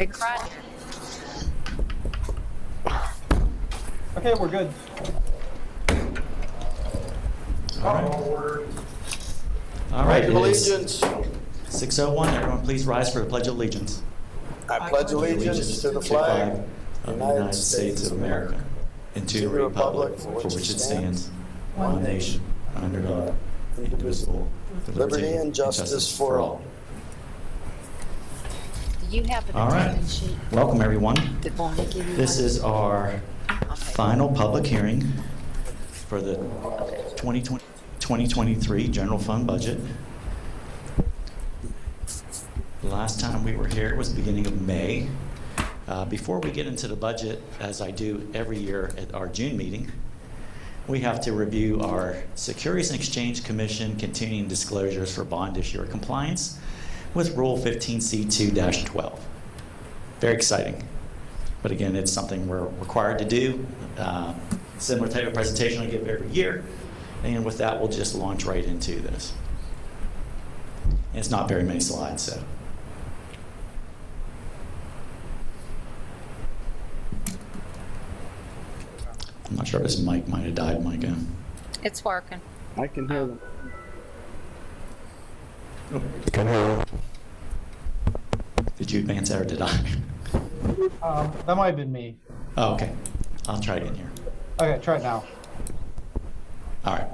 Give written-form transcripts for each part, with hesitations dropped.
Big project. Okay, we're good. All right. All right. Pledge of allegiance. 6:01. Everyone, please rise for the Pledge of Allegiance. I pledge allegiance to the flag of the United States of America and to the republic for which it stands, one nation, under God, indivisible, with liberty and justice for all. Do you have an All right. attendance sheet? Welcome, everyone. Did Bonnie give you This one? is our Okay. final public hearing for the 2023 general fund budget. The last time we were here, it was the beginning of May. Before we get into the budget, as I do every year at our June meeting, we have to review our Securities and Exchange Commission continuing disclosures for bond issuer compliance with Rule 15C2-12. Very exciting. But again, it's something we're required to do. Similar type of presentation I give every year. And with that, we'll just launch right into this. And it's not very many slides, so. I'm not sure if this mic might have died, Micah. It's working. I can hear them. Did you advance that or did I? That might have been me. Oh, okay. I'll try again here. Okay, try it now. All right.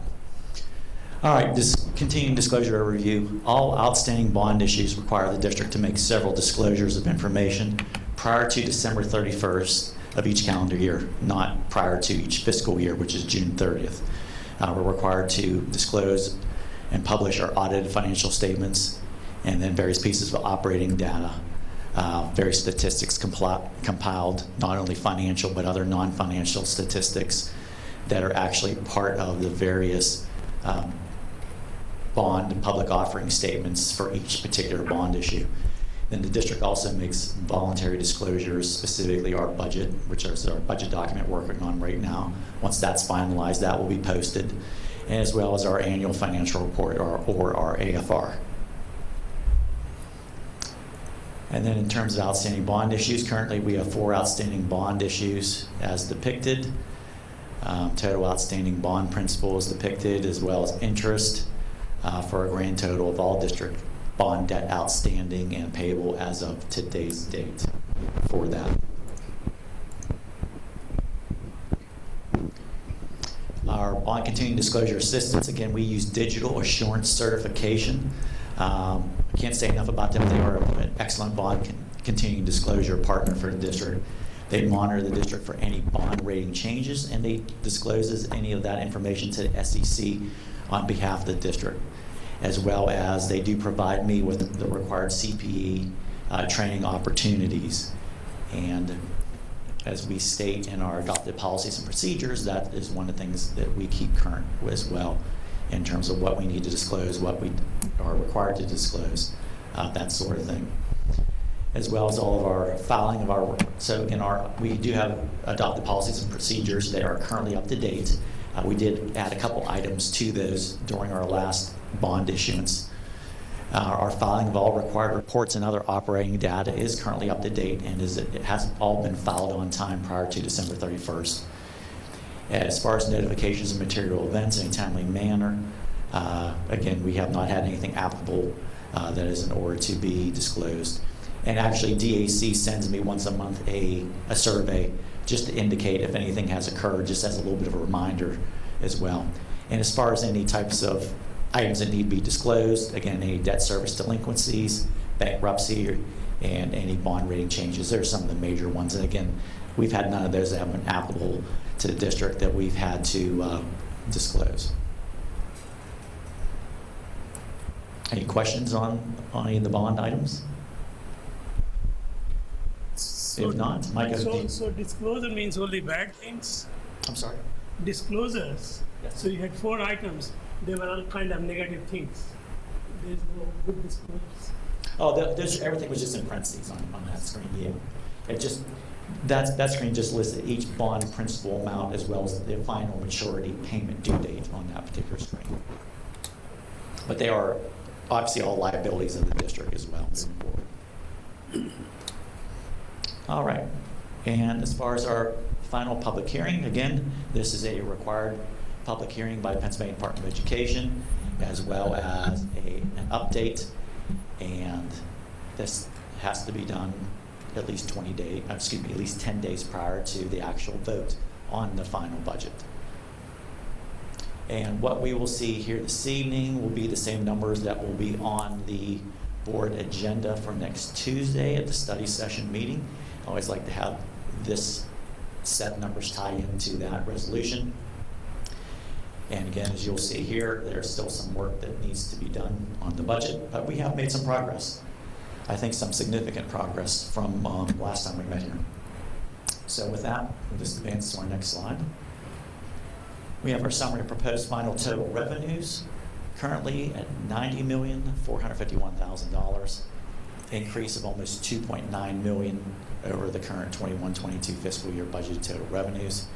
All right, continuing disclosure review. All outstanding bond issues require the district to make several disclosures of information prior to December 31st of each calendar year, not prior to each fiscal year, which is June 30th. We're required to disclose and publish our audited financial statements and then various pieces of operating data, various statistics compiled, not only financial but other non-financial statistics that are actually part of the various bond and public offering statements for each particular bond issue. Then the district also makes voluntary disclosures, specifically our budget, which is our budget document we're working on right now. Once that's finalized, that will be posted, as well as our annual financial report, or our AFR. And then in terms of outstanding bond issues, currently we have 4 outstanding bond issues as depicted. Total outstanding bond principal is depicted, as well as interest, for a grand total of all district bond debt outstanding and payable as of today's date for that. Our bond continuing disclosure assistance, again, we use digital assurance certification. I can't say enough about them. They are an excellent bond continuing disclosure partner for the district. They monitor the district for any bond rating changes, and they discloses any of that information to the SEC on behalf of the district, as well as they do provide me with the required CPE training opportunities. And as we state in our adopted policies and procedures, that is one of the things that we keep current as well in terms of what we need to disclose, what we are required to disclose, that sort of thing. As well as all of our filing of our, so in we do have adopted policies and procedures that are currently up to date. We did add a couple items to those during our last bond issuance. Our filing of all required reports and other operating data is currently up to date, and it has all been filed on time prior to December 31st. As far as notifications of material events in a timely manner, again, we have not had anything applicable that is in order to be disclosed. And actually, DAC sends me once a month a survey just to indicate if anything has occurred, just as a little bit of a reminder as well. And as far as any types of items that need to be disclosed, again, any debt service delinquencies, bankruptcy, and any bond rating changes, there are some of the major ones. And again, we've had none of those that have been applicable to the district that we've had to disclose. Any questions on any of the bond items? If not, Micah. So disclosure means only bad things? I'm sorry. Disclosures. Yes. So you had 4 items. They were all kind of negative things. There's no good disclosures. Oh, everything was just in parentheses on that screen. Yeah, it just that screen just listed each bond principal amount as well as the final maturity payment due date on that particular screen. But they are obviously all liabilities of the district as well moving forward. All right. And as far as our final public hearing, again, this is a required public hearing by Pennsylvania Department of Education, as well as an update. And this has to be done at least 10 days prior to the actual vote on the final budget. And what we will see here this evening will be the same numbers that will be on the board agenda for next Tuesday at the study session meeting. I always like to have this set numbers tie into that resolution. And again, as you'll see here, there's still some work that needs to be done on the budget, but we have made some progress. I think some significant progress from last time we met here. So with that, we'll just advance to our next slide. We have our summary of proposed final total revenues, currently at $90,451,000, increase of almost $2.9 million over the current 21-22 fiscal year budgeted total revenues.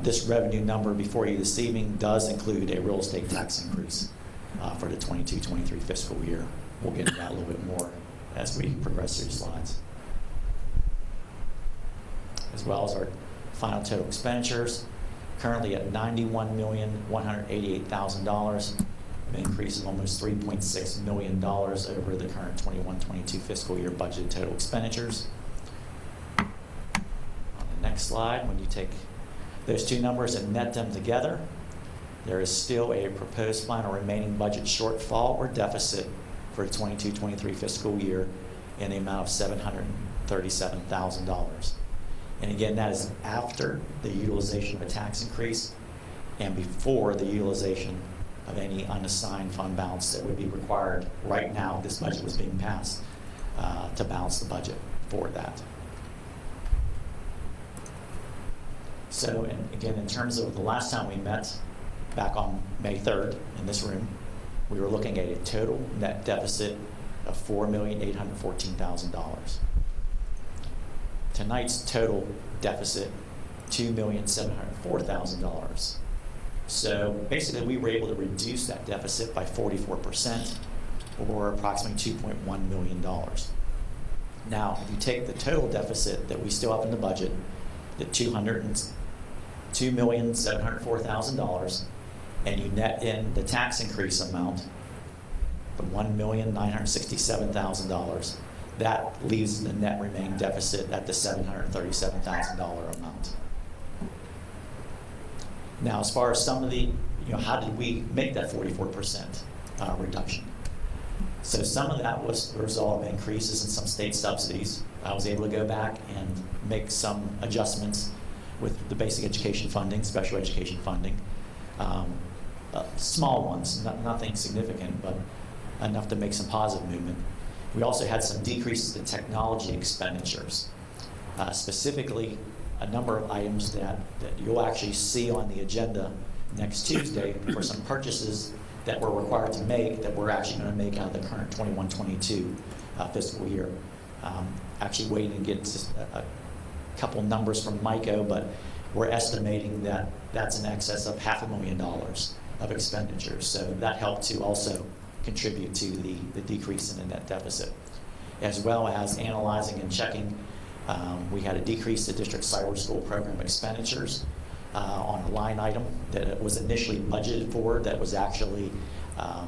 This revenue number before you this evening does include a real estate tax increase for the 22-23 fiscal year. We'll get into that a little bit more as we progress through the slides. As well as our final total expenditures, currently at $91,188,000, an increase of almost $3.6 million over the current 21-22 fiscal year budgeted total expenditures. On the next slide, when you take those two numbers and net them together, there is still a proposed final remaining budget shortfall or deficit for the 22-23 fiscal year in the amount of $737,000. And again, that is after the utilization of a tax increase and before the utilization of any unassigned fund balance that would be required right now if this budget was being passed to balance the budget for that. So, and again, in terms of the last time we met, back on May 3rd in this room, we were looking at a total net deficit of $4,814,000. Tonight's total deficit, $2,704,000. So basically, we were able to reduce that deficit by 44%, or approximately $2.1 million. Now, if you take the total deficit that we still have in the budget, the $2,704,000, and you net in the tax increase amount, the $1,967,000, that leaves the net remaining deficit at the $737,000 amount. Now, as far as some of the, how did we make that 44% reduction? So some of that was the result of increases in some state subsidies. I was able to go back and make some adjustments with the basic education funding, special education funding. Small ones, nothing significant, but enough to make some positive movement. We also had some decreases in technology expenditures, specifically a number of items that you'll actually see on the agenda next Tuesday for some purchases that we're required to make that we're actually going to make out of the current 21-22 fiscal year. Actually waiting to get just a couple numbers from MICO, but we're estimating that that's in excess of $500,000 of expenditures. So that helped to also contribute to the decrease in the net deficit. As well as analyzing and checking, we had a decrease to district cyber school program expenditures on a line item that it was initially budgeted for that was actually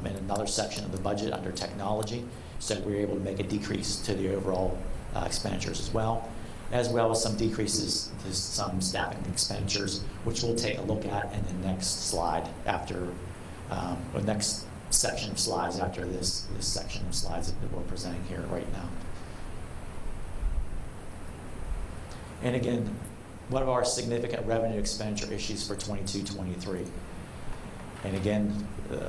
in another section of the budget under technology. So we were able to make a decrease to the overall expenditures as well as some decreases to some staffing expenditures, which we'll take a look at in the next slide after, the next section of slides after this section of slides that we're presenting here right now. And again, what are our significant revenue expenditure issues for 22-23? And again,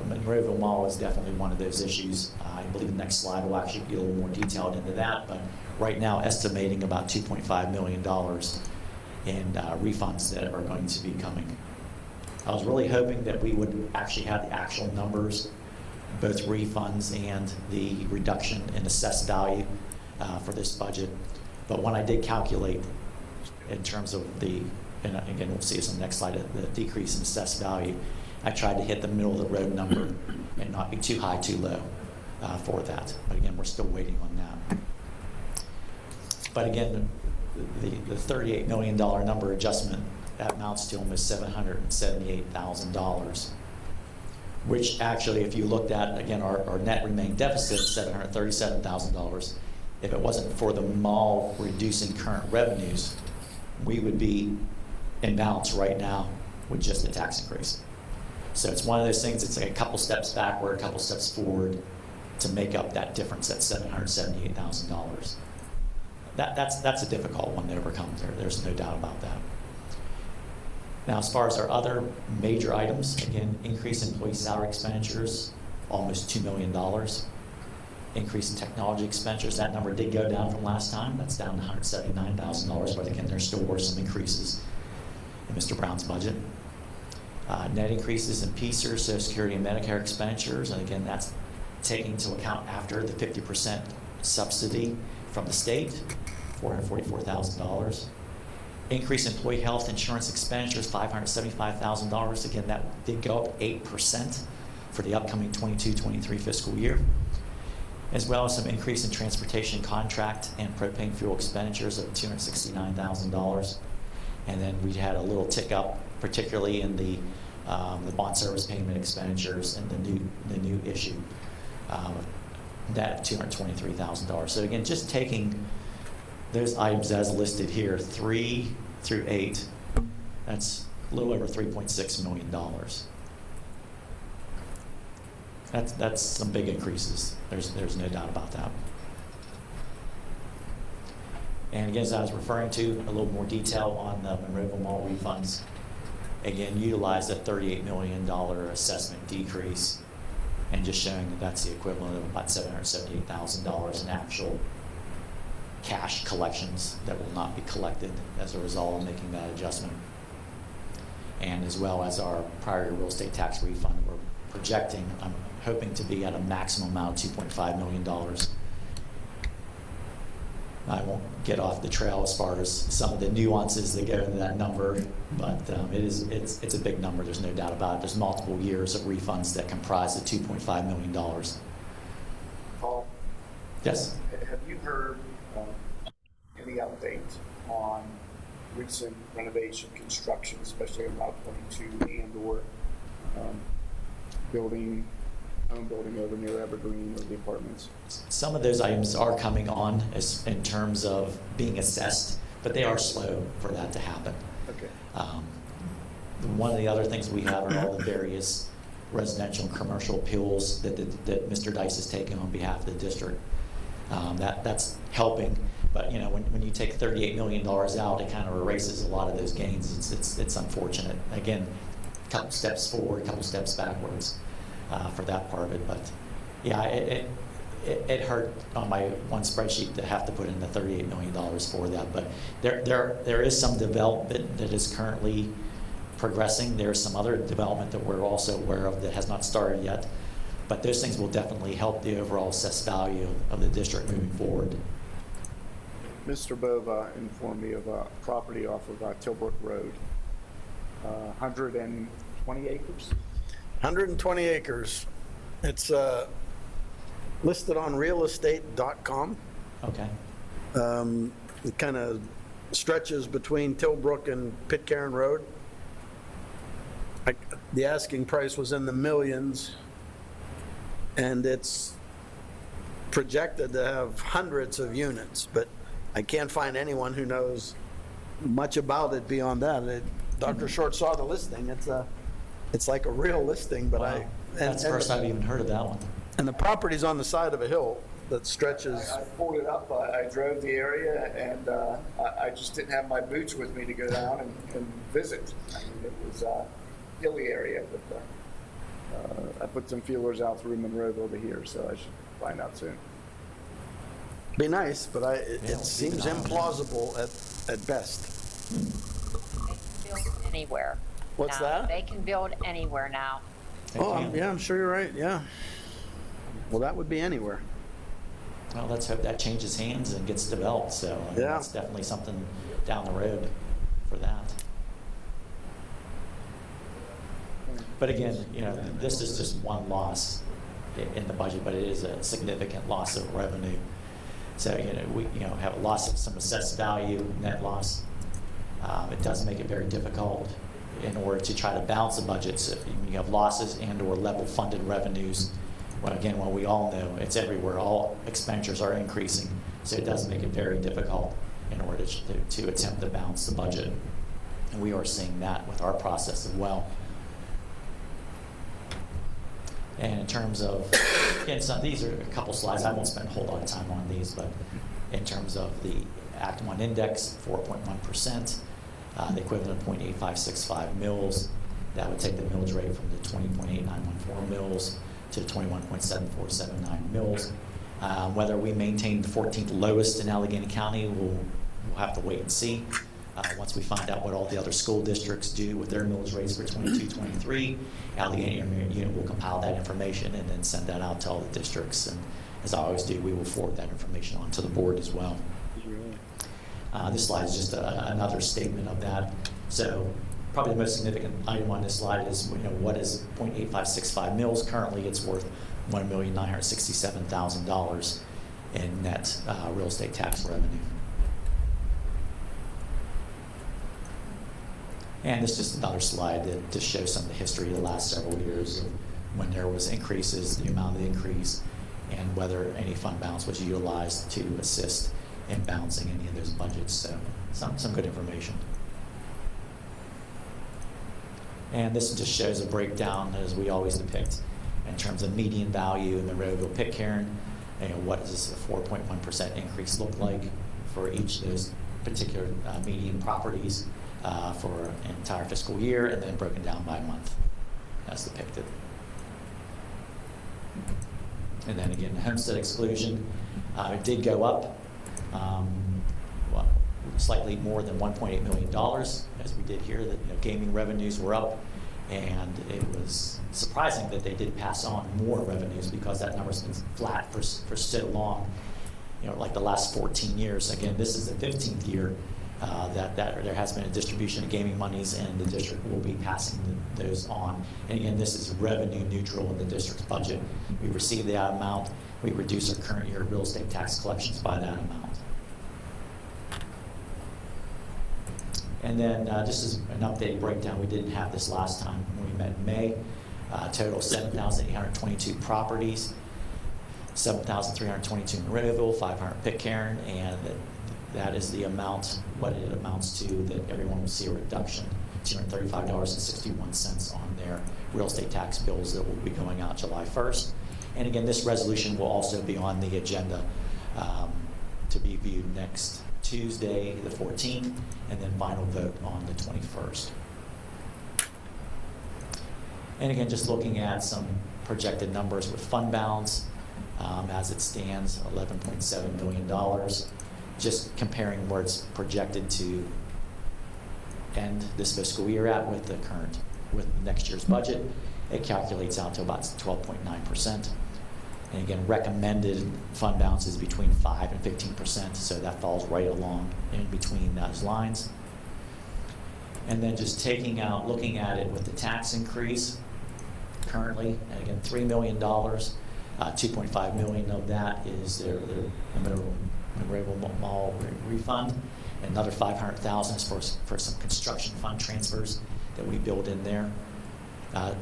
Monroeville Mall is definitely one of those issues. I believe the next slide will actually be a little more detailed into that, but right now estimating about $2.5 million in refunds that are going to be coming. I was really hoping that we would actually have the actual numbers, both refunds and the reduction in assessed value for this budget. But when I did calculate in terms of and again, we'll see this on the next slide, the decrease in assessed value, I tried to hit the middle of the road number and not be too high, too low for that. But again, we're still waiting on that. But again, the $38 million number adjustment, that amounts to almost $778,000, which actually, if you looked at, again, our net remaining deficit, $737,000, if it wasn't for the mall reducing current revenues, we would be in balance right now with just the tax increase. So it's one of those things, it's like a couple steps backward, a couple steps forward to make up that difference, that $778,000. That's a difficult one to overcome. There's no doubt about that. Now, as far as our other major items, again, increase in employee salary expenditures, almost $2 million. Increase in technology expenditures, that number did go down from last time. That's down to $179,000, but again, there still were some increases in Mr. Brown's budget. Net increases in PSER, Social Security, and Medicare expenditures, and again, that's taking into account after the 50% subsidy from the state, $444,000. Increase in employee health insurance expenditures, $575,000. Again, that did go up 8% for the upcoming 22-23 fiscal year, as well as some increase in transportation contract and propane fuel expenditures of $269,000. And then we had a little tick up, particularly in the bond service payment expenditures and the new issue, that $223,000. So again, just taking those items as listed here, 3 through 8, that's a little over $3.6 million. That's some big increases. There's no doubt about that. And again, as I was referring to, a little more detail on the Monroeville Mall refunds. Again, utilize a $38 million assessment decrease, and just showing that that's the equivalent of about $778,000 in actual cash collections that will not be collected as a result of making that adjustment. And as well as our prior real estate tax refund, we're projecting, I'm hoping to be at a maximum amount of $2.5 million. I won't get off the trail as far as some of the nuances that go into that number, but it's a big number, there's no doubt about it. There's multiple years of refunds that comprise the $2.5 million. Paul? Yes? Have you heard any update on recent renovation construction, especially on Route 22 and/or home building over near Evergreen or the apartments? Some of those items are coming on in terms of being assessed, but they are slow for that to happen. Okay. One of the other things we have are all the various residential and commercial appeals that Mr. Dice has taken on behalf of the district. That's helping, but you know, when you take $38 million out, it kind of erases a lot of those gains. It's unfortunate. Again, a couple steps forward, a couple steps backwards for that part of it. But yeah, it hurt on my one spreadsheet to have to put in the $38 million for that. But there is some development that is currently progressing. There's some other development that we're also aware of that has not started yet. But those things will definitely help the overall assessed value of the district moving forward. Mr. Bova informed me of a property off of Tilbrook Road, 120 acres. 120 acres. It's listed on realestate.com. Okay. It kind of stretches between Tilbrook and Pitcairn Road. The asking price was in the millions, and it's projected to have hundreds of units, but I can't find anyone who knows much about it beyond that. Dr. Short saw the listing. It's like a real listing, but wow. That's the first I've even heard of that one. And the property's on the side of a hill that stretches. I pulled it up. I drove the area, and I just didn't have my boots with me to go down and visit. I mean, it was a hilly area, but I put some feelers out through Monroeville to here, so I should find out soon. Be nice, but it seems implausible at best. They can build anywhere. What's now. that? They can build anywhere now. Yeah, I'm sure you're right, yeah. Well, that would be anywhere. Well, let's hope that changes hands and gets developed. So I mean, that's definitely something down the road for that. But again, you know, this is just one loss in the budget, but it is a significant loss of revenue. So, we, have a loss of some assessed value, net loss. It does make it very difficult in order to try to balance the budgets. If you have losses and or level funded revenues, well, again, we all know it's everywhere. All expenditures are increasing, so it does make it very difficult in order to attempt to balance the budget. And we are seeing that with our process as well. And in terms of, again, these are a couple slides. I won't spend a whole lot of time on these, but in terms of the Act 1 index, 4.1%, the equivalent of 0.8565 mils. That would take the millage rate from the 20.8914 mils to 21.7479 mils. Whether we maintain the 14th lowest in Allegheny County, we'll have to wait and see. Once we find out what all the other school districts do with their millage rates for 22-23, Allegheny Unit will compile that information and then send that out to all the districts. And as I always do, we will forward that information on to the board as well. This slide is just another statement of that. So probably the most significant item on this slide is, what is 0.8565 mils? Currently, it's worth $1,967,000 in net real estate tax revenue. And this is just another slide that just shows some of the history of the last several years of when there was increases, the amount of the increase, and whether any fund balance was utilized to assist in balancing any of those budgets. So some good information. And this just shows a breakdown, as we always depict, in terms of median value in the Monroeville Pitcairn. What does this 4.1% increase look like for each of those particular median properties for an entire fiscal year, and then broken down by month as depicted. And then again, the homestead exclusion, it did go up slightly more than $1.8 million, as we did here. That gaming revenues were up, and it was surprising that they did pass on more revenues because that number's been flat for so long, like the last 14 years. Again, this is the 15th year that there has been a distribution of gaming monies, and the district will be passing those on. And again, this is revenue neutral in the district's budget. We receive that amount, we reduce our current year real estate tax collections by that amount. And then just as an updated breakdown, we didn't have this last time when we met in May. Total 7,822 properties, 7,322 in Monroeville, 500 Pitcairn, and that is the amount, what it amounts to, that everyone will see a reduction, $235.61 on their real estate tax bills that will be going out July 1st. And again, this resolution will also be on the agenda to be viewed next Tuesday, the 14th, and then final vote on the 21st. And again, just looking at some projected numbers with fund balance as it stands, $11.7 million. Just comparing where it's projected to end this fiscal year at with next year's budget, it calculates out to about 12.9%. And again, recommended fund balance is between 5 and 15%, so that falls right along in between those lines. And then just looking at it with the tax increase currently, and again, $3 million, $2.5 million of that is their Monroeville Mall refund. Another $500,000 is for some construction fund transfers that we build in there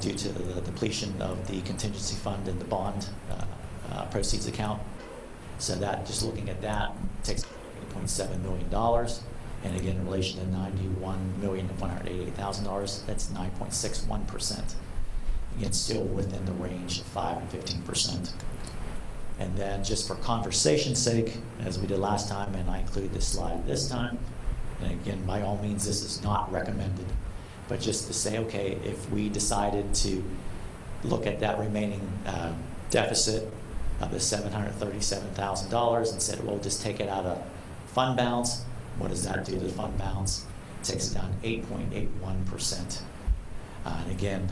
due to the depletion of the contingency fund and the bond proceeds account. So that, just looking at that, takes $8.7 million. And again, in relation to $91,188,000, that's 9.61%. Again, still within the range of 5 and 15%. And then just for conversation's sake, as we did last time, and I include this slide this time, and again, by all means, this is not recommended, but just to say, okay, if we decided to look at that remaining deficit of the $737,000 and said, well, just take it out of fund balance, what does that do to the fund balance? It takes it down 8.81%. And again,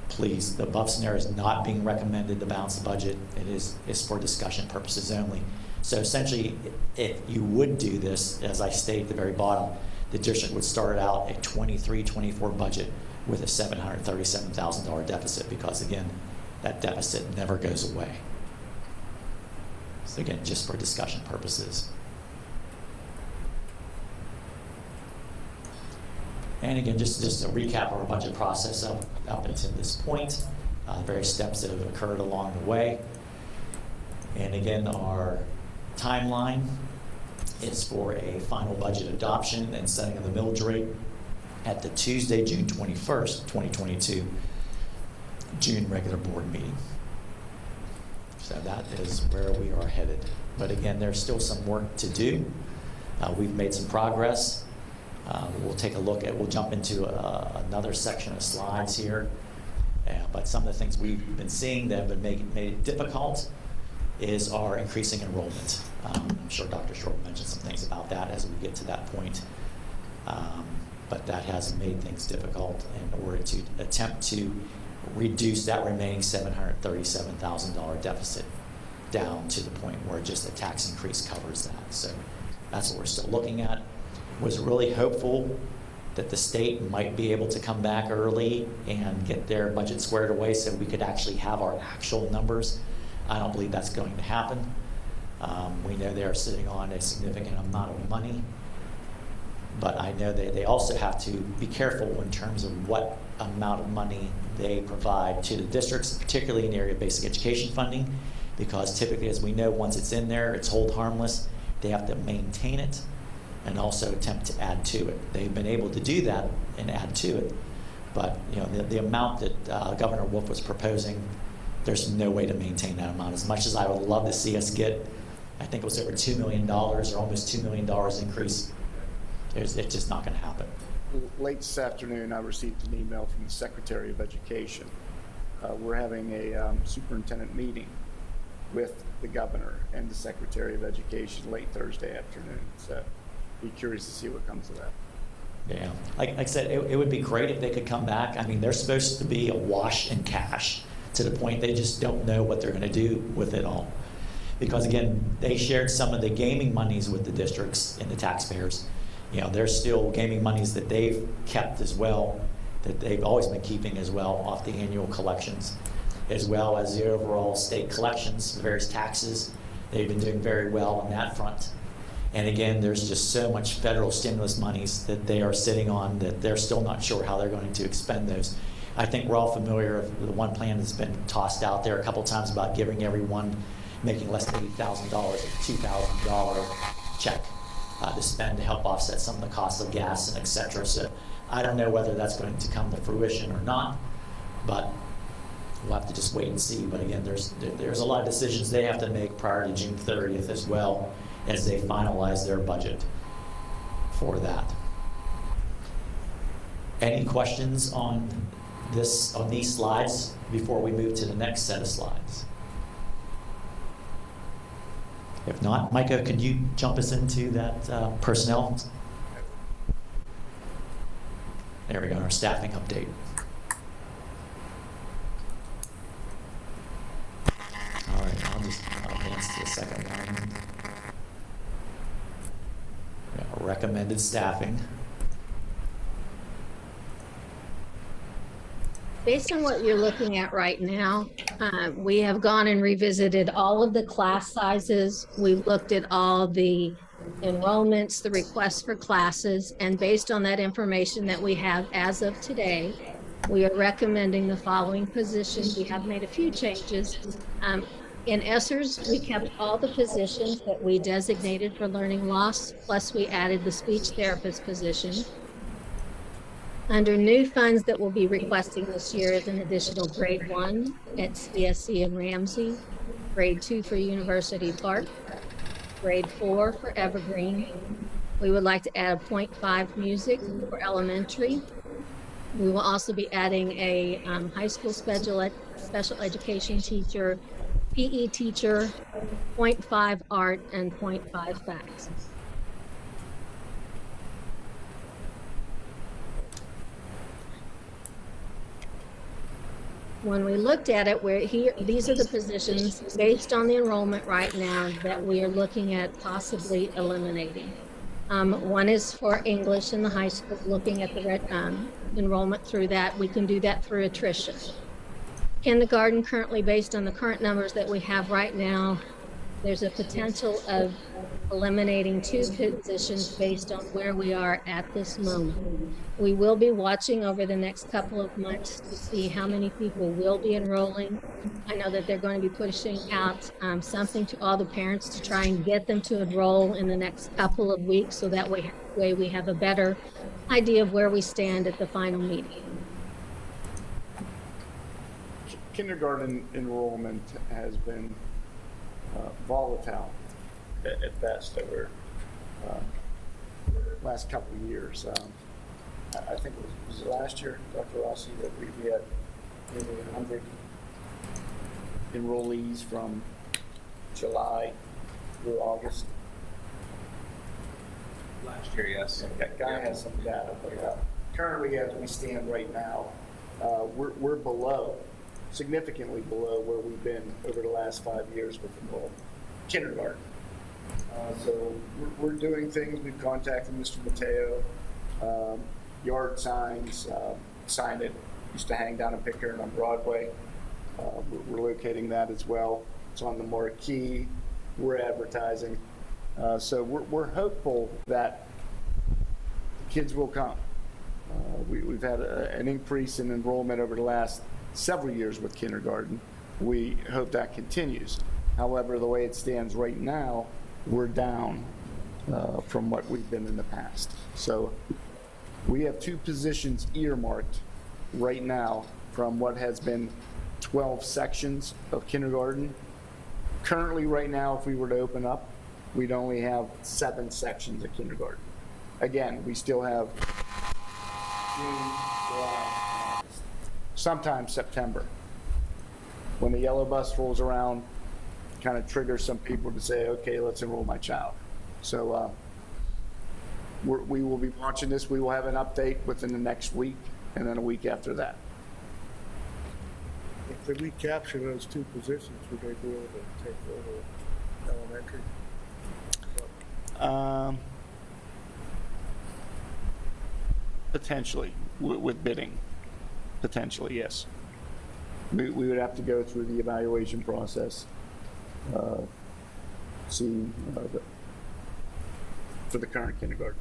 please, the above scenario is not being recommended to balance the budget. It is for discussion purposes only. So essentially, if you would do this, as I stated at the very bottom, the district would start out a 23-24 budget with a $737,000 deficit, because again, that deficit never goes away. So again, just for discussion purposes. And again, just a recap of our budget process up until this point, various steps that have occurred along the way. And again, our timeline is for a final budget adoption and setting of the millage rate at the Tuesday, June 21st, 2022, June regular board meeting. So that is where we are headed. But again, there's still some work to do. We've made some progress. We'll take a look at, we'll jump into another section of slides here. But some of the things we've been seeing that have been made it difficult is our increasing enrollment. I'm sure Dr. Short mentioned some things about that as we get to that point. But that has made things difficult in order to attempt to reduce that remaining $737,000 deficit down to the point where just a tax increase covers that. So that's what we're still looking at. Was really hopeful that the state might be able to come back early and get their budget squared away so we could actually have our actual numbers. I don't believe that's going to happen. We know they're sitting on a significant amount of money, but I know they also have to be careful in terms of what amount of money they provide to the districts, particularly in the area of basic education funding, because typically, as we know, once it's in there, it's hold harmless. They have to maintain it and also attempt to add to it. They've been able to do that and add to it, but you know the amount that Governor Wolf was proposing, there's no way to maintain that amount. As much as I would love to see us get, I think it was over $2 million or almost $2 million increase, it's just not going to happen. Late this afternoon, I received an email from the Secretary of Education. We're having a superintendent meeting with the governor and the Secretary of Education late Thursday afternoon. So be curious to see what comes of that. Yeah, like I said, it would be great if they could come back. I mean, they're supposed to be awash in cash to the point they just don't know what they're going to do with it all. Because again, they shared some of the gaming monies with the districts and the taxpayers. You know, there's still gaming monies that they've kept as well, that they've always been keeping as well off the annual collections, as well as the overall state collections, various taxes. They've been doing very well on that front. And again, there's just so much federal stimulus monies that they are sitting on that they're still not sure how they're going to expend those. I think we're all familiar with the one plan that's been tossed out there a couple times about giving everyone making less than $80,000 a $2,000 check to spend to help offset some of the costs of gas and et cetera. So I don't know whether that's going to come to fruition or not, but we'll have to just wait and see. But again, there's a lot of decisions they have to make prior to June 30th as well as they finalize their budget for that. Any questions on these slides before we move to the next set of slides? If not, Micah, could you jump us into that personnel? There we go, our staffing update. All right, I'll advance to the second one. Yeah, recommended staffing. Based on what you're looking at right now, we have gone and revisited all of the class sizes. We've looked at all the enrollments, the requests for classes, and based on that information that we have as of today, we are recommending the following positions. We have made a few changes. In ESSERS, we kept all the positions that we designated for learning loss, plus we added the speech therapist position. Under new funds that we'll be requesting this year is an additional grade 1 at CSC and Ramsey, grade 2 for University Park, grade 4 for Evergreen. We would like to add a 0.5 music for elementary. We will also be adding a high school special education teacher, PE teacher, 0.5 art, and 0.5 facts. When we looked at it, these are the positions based on the enrollment right now that we are looking at possibly eliminating. One is for English in the high school, looking at the enrollment through that. We can do that through attrition. Kindergarten, currently based on the current numbers that we have right now, There's a potential of eliminating 2 positions based on where we are at this moment. We will be watching over the next couple of months to see how many people will be enrolling. I know that they're going to be pushing out something to all the parents to try and get them to enroll in the next couple of weeks, so that way we have a better idea of where we stand at the final meeting. Kindergarten enrollment has been volatile at best over last couple of years. I think it was last year, Dr. Rossi, that we had maybe 100 enrollees from July through August. Last year, yes. That guy has some data, but currently, as we stand right now, we're below, significantly below where we've been over the last 5 years with enrollment. Kindergarten. So we're doing things. We've contacted Mr. Mateo. Yard signs, sign it. Used to hang down in Pitcairn on Broadway. We're locating that as well. It's on the marquee. We're advertising. So we're hopeful that kids will come. We've had an increase in enrollment over the last several years with kindergarten. We hope that continues. However, the way it stands right now, we're down from what we've been in the past. So we have 2 positions earmarked right now from what has been 12 sections of kindergarten. Currently, right now, if we were to open up, we'd only have 7 sections of kindergarten. Again, we still have June, July, August, sometimes September. When the yellow bus rolls around, kind of triggers some people to say, okay, let's enroll my child. So we will be watching this. We will have an update within the next week and then a week after that. If they recapture those 2 positions, would they be able to take over elementary? Potentially, with bidding. Potentially, yes. We would have to go through the evaluation process, see for the current kindergarten.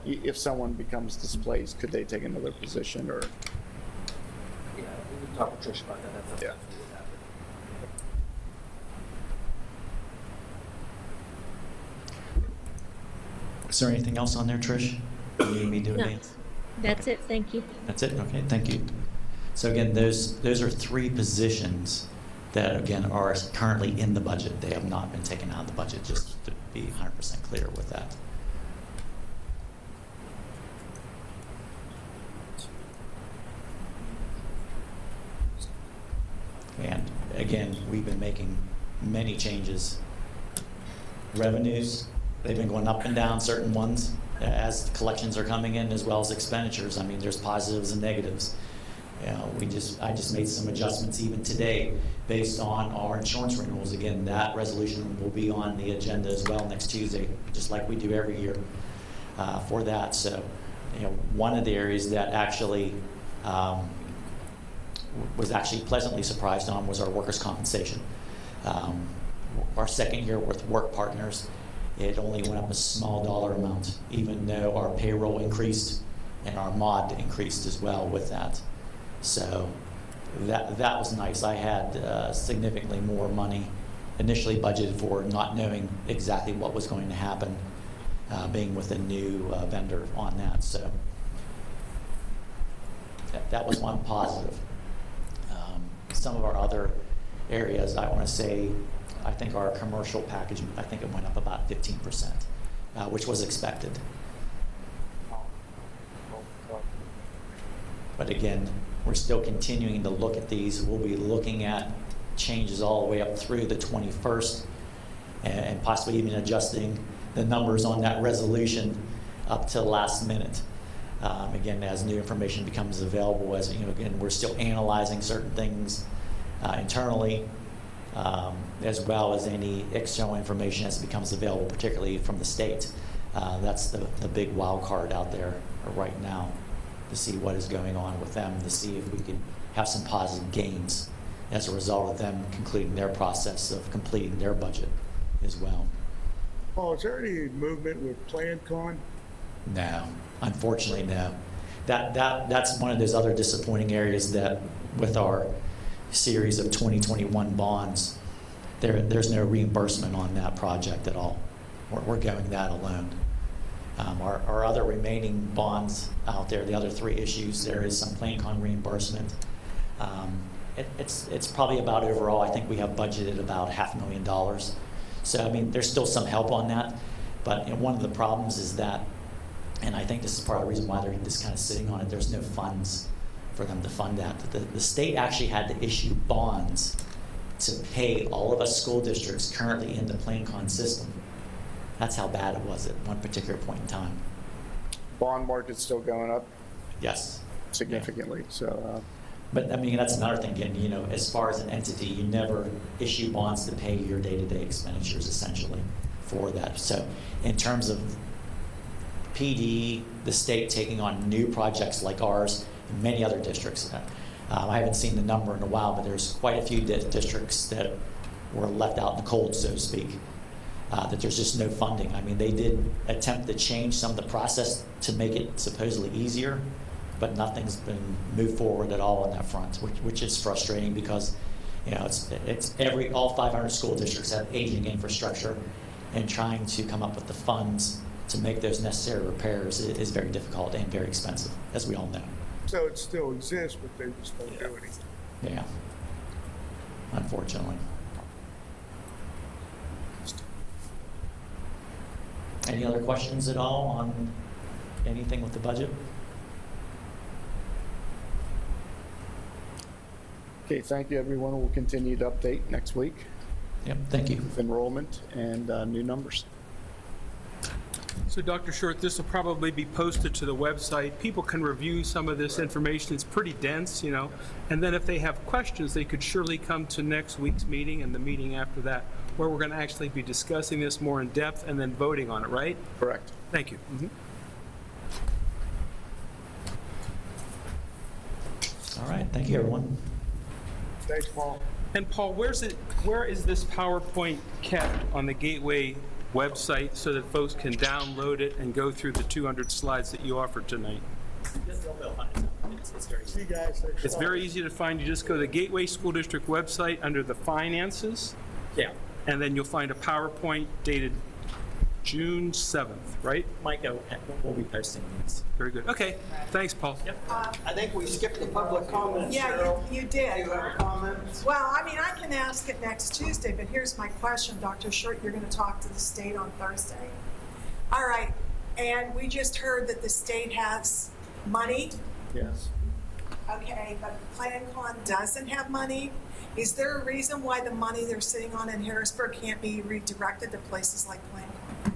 If someone becomes displaced, could they take another position or? Yeah, we can talk to Trish about that. That's Yeah. absolutely what happened. Is there anything else on there, Trish? You need me to No. advance? That's it, thank you. That's it? Okay, thank you. So again, those are 3 positions that, again, are currently in the budget. They have not been taken out of the budget, just to be 100% clear with that. And again, we've been making many changes. Revenues, they've been going up and down, certain ones, as collections are coming in, as well as expenditures. I mean, there's positives and negatives. You know, I just made some adjustments even today based on our insurance renewals. Again, that resolution will be on the agenda as well next Tuesday, just like we do every year for that. So, you know, one of the areas that actually was actually pleasantly surprised on was our workers' compensation. Our second year with work partners, it only went up a small dollar amount, even though our payroll increased and our mod increased as well with that. So that was nice. I had significantly more money initially budgeted for, not knowing exactly what was going to happen, being with a new vendor on that. So that was one positive. Some of our other areas, I want to say, I think our commercial package, I think it went up about 15%, which was expected. But again, we're still continuing to look at these. We'll be looking at changes all the way up through the 21st and possibly even adjusting the numbers on that resolution up to the last minute. Again, as new information becomes available, as you know, again, we're still analyzing certain things internally, as well as any external information as it becomes available, particularly from the state. That's the big wild card out there right now, to see what is going on with them, to see if we can have some positive gains as a result of them concluding their process of completing their budget as well. Paul, is there any movement with PlanCon? No, unfortunately, no. That's one of those other disappointing areas that with our series of 2021 bonds, there's no reimbursement on that project at all. We're going that alone. Our other remaining bonds out there, the other 3 issues, there is some PlanCon reimbursement. It's probably about overall, I think we have budgeted about $500,000. So, I mean, there's still some help on that. But one of the problems is that, and I think this is part of the reason why they're just kind of sitting on it, there's no funds for them to fund that. The state actually had to issue bonds to pay all of us school districts currently in the PlanCon system. That's how bad it was at one particular point in time. Bond market's still going up Yes. significantly, so. But I mean, that's another thing, again, as far as an entity, you never issue bonds to pay your day-to-day expenditures essentially for that. So in terms of PD, the state taking on new projects like ours, and many other districts, I haven't seen the number in a while, but there's quite a few districts that were left out in the cold, so to speak, that there's just no funding. I mean, they did attempt to change some of the process to make it supposedly easier, but nothing's been moved forward at all on that front, which is frustrating because, it's all 500 school districts have aging infrastructure, and trying to come up with the funds to make those necessary repairs is very difficult and very expensive, as we all know. So it still exists, but they just don't do anything. Yeah, unfortunately. Any other questions at all on anything with the budget? Okay, thank you, everyone. We'll continue to update next week Yep, thank you. with enrollment and new numbers. So Dr. Short, this will probably be posted to the website. People can review some of this information. It's pretty dense, and then if they have questions, they could surely come to next week's meeting and the meeting after that, where we're going to actually be discussing this more in depth and then voting on it, right? Correct. Thank you. All right, thank you, everyone. Thanks, Paul. And Paul, where is this PowerPoint kept on the Gateway website so that folks can download it and go through the 200 slides that you offered tonight? It's very See you guys. Thanks. It's very easy to find. You just go to the Gateway School District website under the Finances, Yeah, and then you'll find a PowerPoint dated June 7th, right? Mike, we'll be posting these. Very good. Okay, thanks, Paul. Yep. I think we skipped the public comments, Yeah, Cheryl. you Do did. you have a comment? Well, I mean, I can ask it next Tuesday, but here's my question, Dr. Short. You're going to talk to the state on Thursday. All right, and we just heard that the state has money. Yes. Okay, but PlanCon doesn't have money. Is there a reason why the money they're sitting on in Harrisburg can't be redirected to places like PlanCon?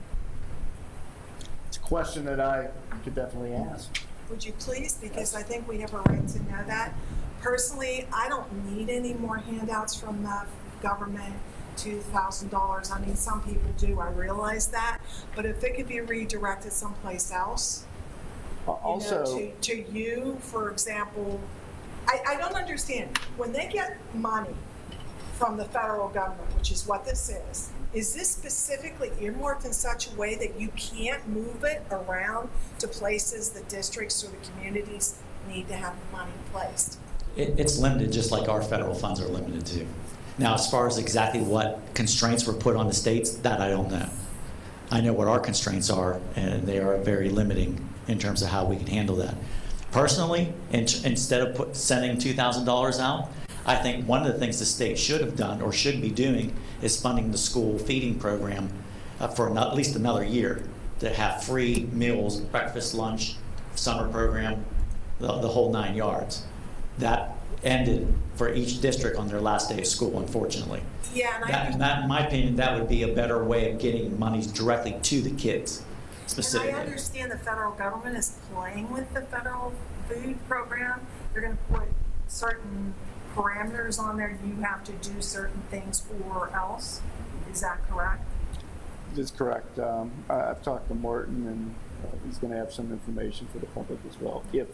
It's a question that I could definitely ask. Would you please? Because I think we have a right to know that. Personally, I don't need any more handouts from the government, $2,000. I mean, some people do, I realize that. But if it could be redirected someplace else, Also, to you, for example, I don't understand. When they get money from the federal government, which is what this is this specifically earmarked in such a way that you can't move it around to places the districts or the communities need to have the money placed? It's limited, just like our federal funds are limited to. Now, as far as exactly what constraints were put on the states, that I don't know. I know what our constraints are, and they are very limiting in terms of how we can handle that. Personally, instead of sending $2,000 out, I think one of the things the state should have done or should be doing is funding the school feeding program for at least another year, to have free meals, breakfast, lunch, summer program, the whole 9 yards. That ended for each district on their last day of school, unfortunately. Yeah, and In my opinion, that would be a better way of getting monies directly to the kids, specifically. And I understand the federal government is playing with the federal food program. They're going to put certain parameters on there. You have to do certain things or else. Is that correct? that's correct. I've talked to Martin, and he's going to have some information for the public as well, if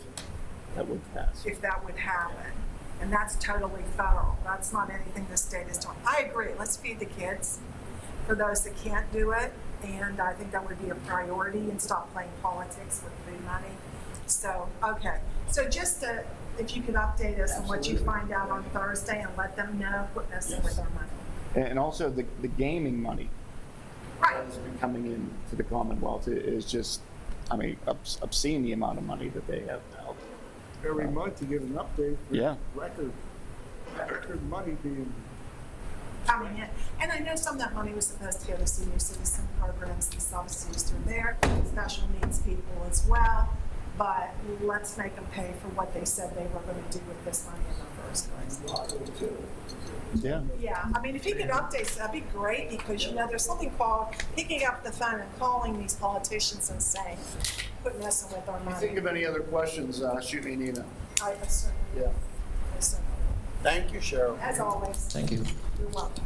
that would pass. If that would happen. And that's totally federal. That's not anything the state is doing. I agree, let's feed the kids for those that can't do it. And I think that would be a priority and stop playing politics with food money. So, okay. So just if you could update us on what you find out on Thursday and let them know, quit messing with our money. And also the gaming money Right. that has been coming in to the Commonwealth is just, I mean, obscene the amount of money that they have now. Every month you get an update. For Yeah. Record money being. Coming in. And I know some of that money was supposed to go to senior citizen programs and subsidies through there, special needs people as well. But let's make them pay for what they said they were going to do with this money in the first place. Yeah. Yeah, I mean, if he could update us, that'd be great, because, you know, there's something called picking up the phone and calling these politicians and saying, quit messing with our If you think money. of any other questions, shoot me an email. I certainly, Yeah. I certainly, Thank you, Cheryl. as always, Thank you. you're welcome.